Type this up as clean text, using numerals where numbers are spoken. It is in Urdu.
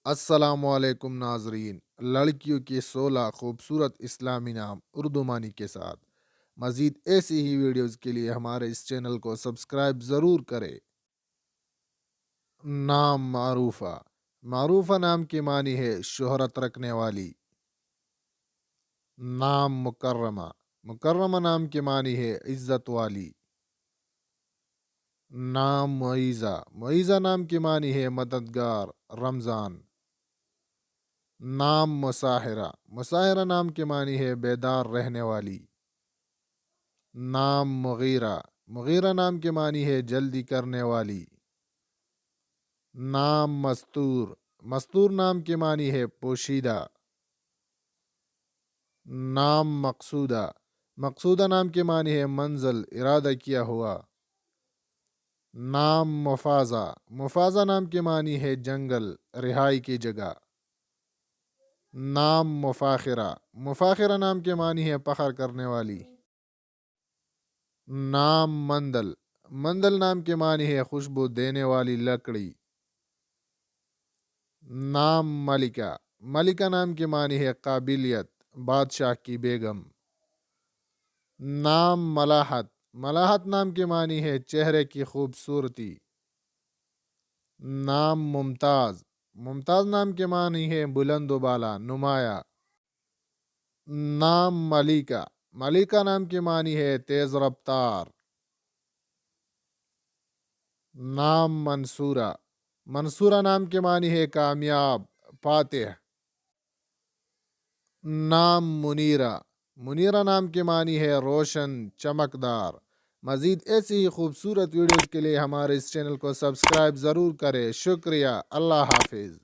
السلام علیکم ناظرین، لڑکیوں کے 16 خوبصورت اسلامی نام اردو معنی کے ساتھ مزید ایسی ہی ویڈیوز کے لیے ہمارے اس چینل کو سبسکرائب ضرور کریں۔ نام معروفہ۔ معروفہ نام کے معنی ہے شہرت رکھنے والی۔ نام مکرمہ۔ مکرمہ نام کے معنی ہے عزت والی۔ نام معیزہ۔ معیزہ نام کے معنی ہے مددگار، رمضان۔ نام مساہرہ۔ مساہرہ نام کے معنی ہے بیدار رہنے والی۔ نام مغیرہ۔ مغیرہ نام کے معنی ہے جلدی کرنے والی۔ نام مستور۔ مستور نام کے معنی ہے پوشیدہ۔ نام مقصودہ۔ مقصودہ نام کے معنی ہے منزل، ارادہ کیا ہوا۔ نام مفازہ۔ مفازہ نام کے معنی ہے جنگل، رہائی کی جگہ۔ نام مفاخرہ۔ مفاخرہ نام کے معنی ہے فخر کرنے والی۔ نام مندل۔ مندل نام کے معنی ہے خوشبو دینے والی لکڑی۔ نام ملکہ۔ ملکہ نام کے معنی ہے قابلیت، بادشاہ کی بیگم۔ نام ملاحت۔ ملاحت نام کے معنی ہے چہرے کی خوبصورتی۔ نام ممتاز۔ ممتاز نام کے معنی ہے بلند و بالا، نمایاں۔ نام ملیکہ۔ ملیکہ نام کے معنی ہے تیز رفتار۔ نام منصورہ۔ منصورہ نام کے معنی ہے کامیاب، فاتح۔ نام منیرہ۔ منیرہ نام کے معنی ہے روشن، چمکدار۔ مزید ایسی ہی خوبصورت ویڈیوز کے لیے ہمارے اس چینل کو سبسکرائب ضرور کریں۔ شکریہ۔ اللہ حافظ۔